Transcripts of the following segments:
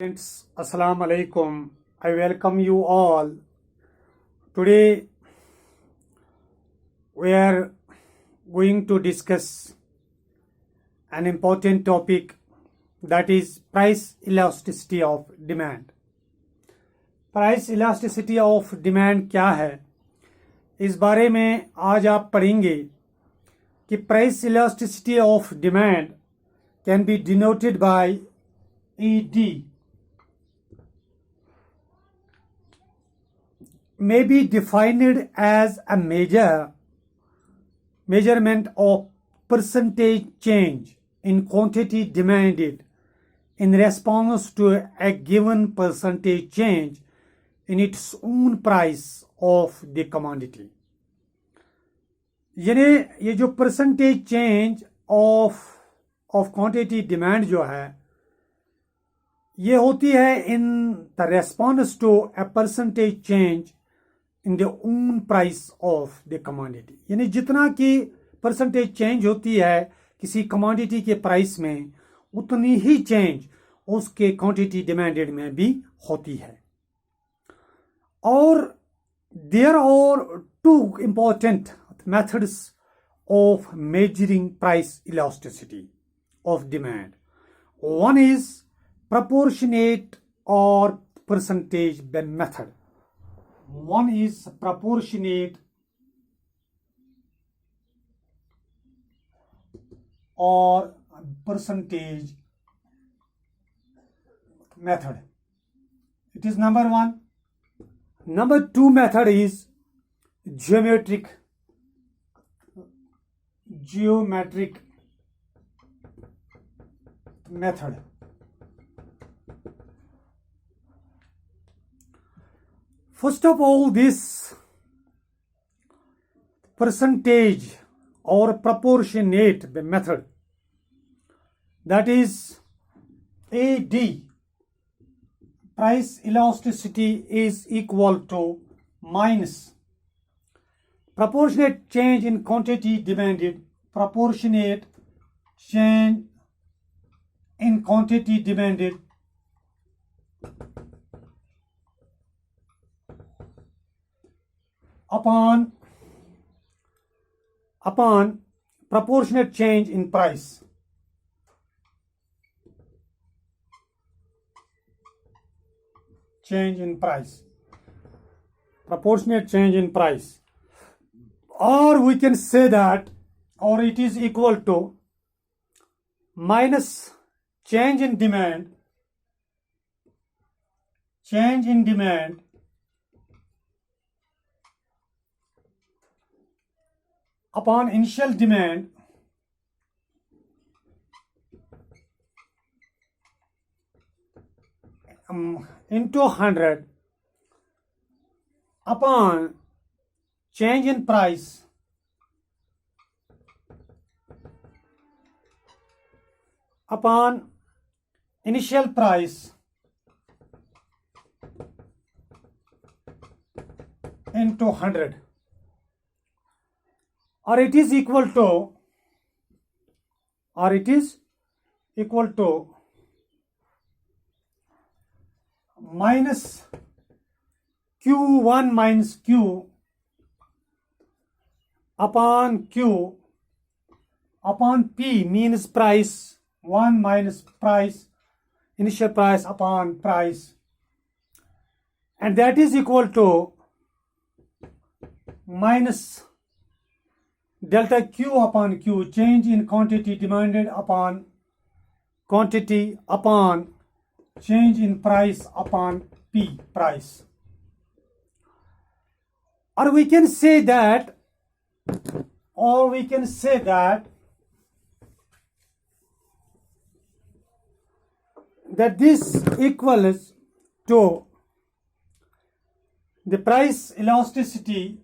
Friends, Assalamu alaikum. I welcome you all. Today we are going to discuss an important topic, that is price elasticity of demand. Price elasticity of demand क्या है, इस बारे में आज आप पढ़ेंगे कि price elasticity of demand can be denoted by ED, may be defined as a measurement of percentage change in quantity demanded in response to a given percentage change in its own price of the commodity. यानी ये जो percentage change of quantity demand जो है ये होती है in the response to a percentage change in the own price of the commodity. यानी जितना की परसेंटेज चेंज होती है किसी कमोडिटी के प्राइस में, उतनी ही चेंज उसके क्वांटिटी डिमांडेड में भी होती है। और there are two important methods of measuring price elasticity of demand. One is proportionate or percentage method. One is proportionate or percentage method. It is number one. Number two method is geometric method. First of all, this percentage or proportionate method, that is AD, price elasticity is equal to minus proportionate change in quantity demanded, proportionate change in quantity demanded upon proportionate change in price. Proportionate change in price. Or we can say that, or it is equal to minus change in demand upon initial demand into 100 upon change in price upon initial price into 100, or it is equal to minus Q1 minus Q upon Q upon P, means price 1 minus price, initial price upon price, and that is equal to minus delta Q upon Q, change in quantity demanded upon quantity upon change in price upon P, price. Or we can say that this equals to the price elasticity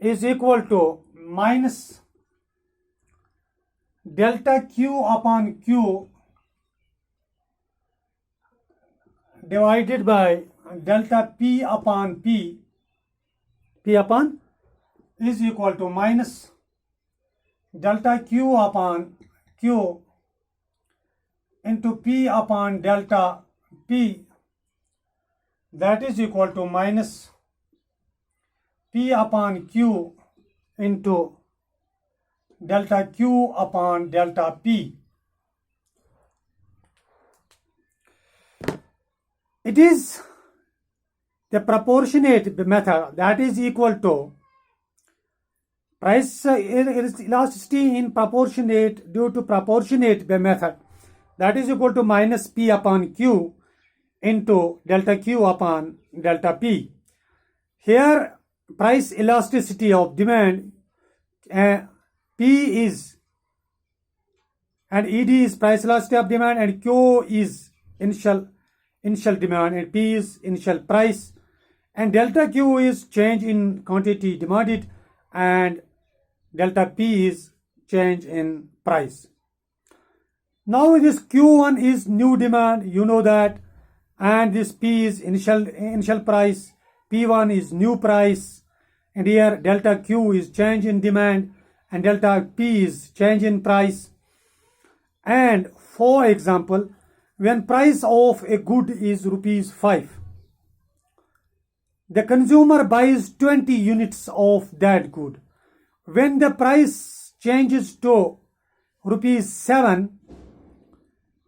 is equal to minus delta Q upon Q divided by delta P upon P upon is equal to minus delta Q upon Q into P upon delta P, that is equal to minus P upon Q into delta Q upon delta P. It is the proportionate method that is equal to price elasticity in proportionate due to proportionate method, that is equal to minus P upon Q into delta Q upon delta P. Here price elasticity of demand, P is and ED is price elasticity of demand, and Q is initial demand, and P is initial price, and delta Q is change in quantity demanded, and delta P is change in price. Now this Q1 is new demand, you know that, and this P is initial price, P1 is new price, and here delta Q is change in demand and delta P is change in price. And for example, when price of a good is rupees 5, the consumer buys 20 units of that good. When the price changes to rupees 7,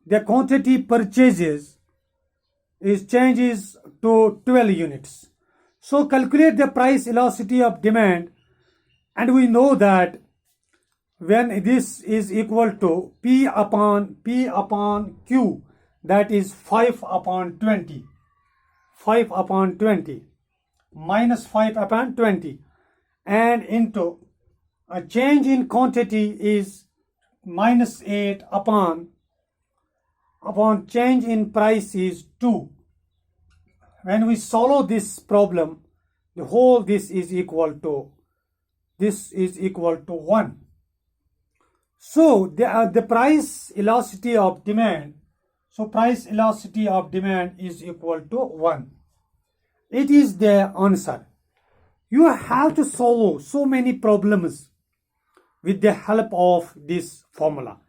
the quantity purchases changes to 12 units. So calculate the price elasticity of demand, and we know that when this is equal to P upon Q, that is 5 upon 20, minus 5 upon 20, and into a change in quantity is minus 8 upon change in price is 2. When we solve this problem, the whole this is equal to 1. So the price elasticity of demand, is equal to 1. It is the answer. You have to solve so many problems with the help of this formula.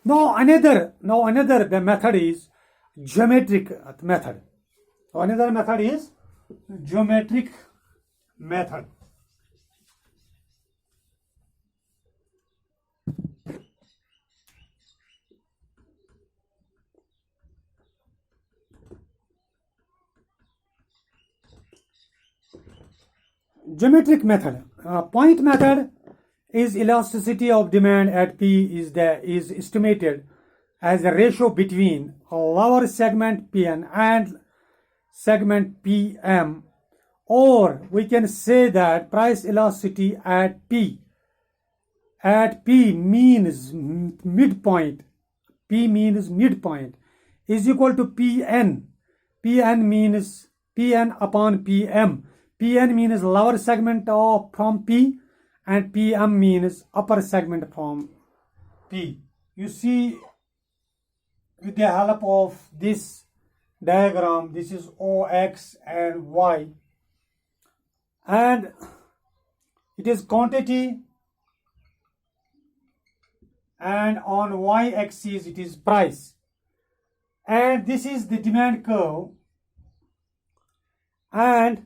Now another method is geometric method. Another method is geometric method. Geometric method. Point method is elasticity of demand at P is estimated as a ratio between a lower segment Pn and segment Pm, or we can say that price elasticity at P means midpoint. P means midpoint is equal to Pn. Pn means Pn upon Pm. Pn means lower segment from P, and Pm means upper segment from P. You see, with the help of this diagram, this is Ox and Y, and it is quantity, and on Y-axis it is price, and this is the demand curve, and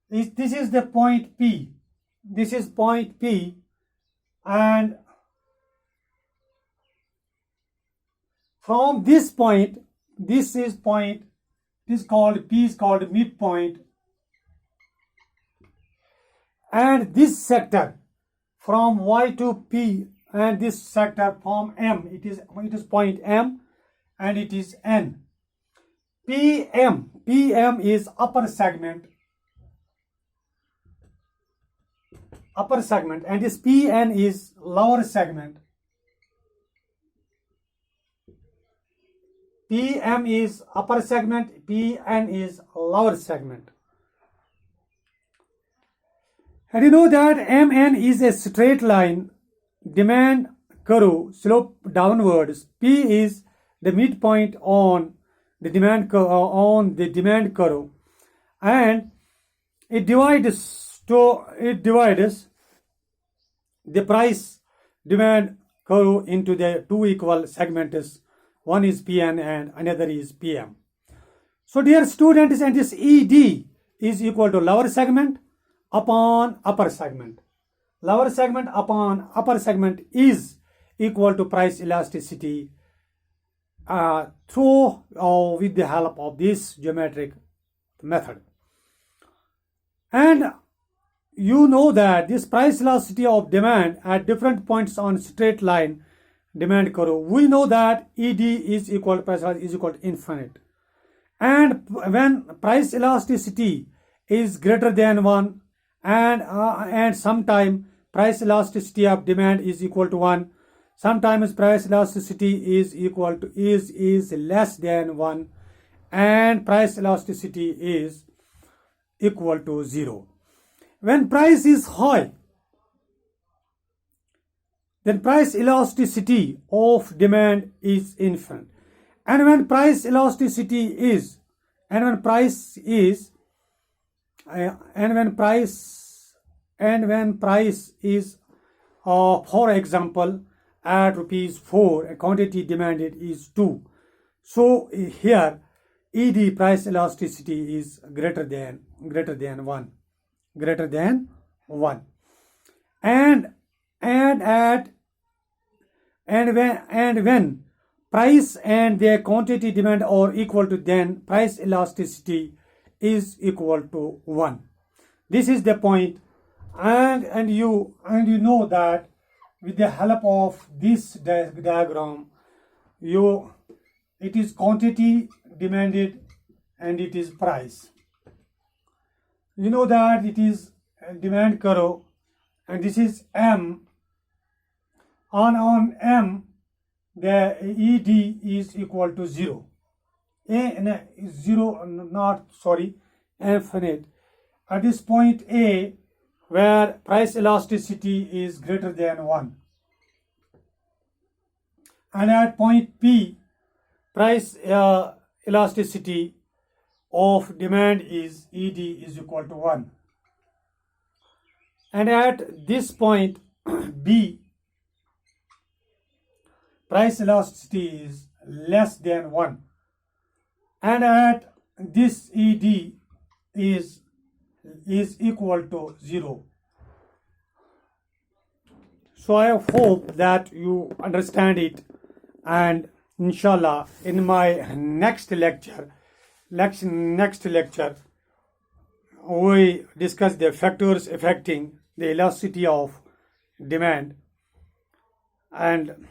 this is the point P. This is point P, and from this point, this is point, P is called midpoint, and this sector from Y to P, and this sector from M, it is point M, and it is N. PM is upper segment, and this Pn is lower segment. Pm is upper segment, Pn is lower segment. And you know that Mn is a straight line demand curve slope downwards. P is the midpoint on the demand curve, and it divides the price demand curve into the two equal segments One is Pn and another is Pm. So dear students, and this ED is equal to lower segment upon upper segment. Lower segment upon upper segment is equal to price elasticity through with the help of this geometric method. And you know that this price elasticity of demand at different points on straight line demand curve, we know that ED is equal to price elasticity is equal to infinite. And when price elasticity is greater than 1 and sometime price elasticity of demand is equal to 1, sometimes price elasticity is equal to is less than 1 and price elasticity is equal to 0. When price is high, then price elasticity of demand is infinite. And when price elasticity is, and when price is, for example, at rupees 4, a quantity demanded is 2. So here, ED price elasticity is greater than 1, greater than 1, and when price and their quantity demand are equal to, then price elasticity is equal to 1. This is the point, and you know that with the help of this diagram, it is quantity demanded and it is price. You know that it is demand curve, and this is M. On M, the ED is equal to 0. Infinite. At this point A, where price elasticity is greater than 1. And at point P, price elasticity of demand is ED is equal to 1. And at this point B, price elasticity is less than 1. And at this ED is equal to 0. So I hope that you understand it, and inshallah in my next lecture we discuss the factors affecting the elasticity of demand, and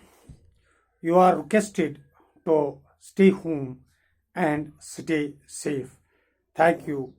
you are requested to stay home and stay safe. Thank you.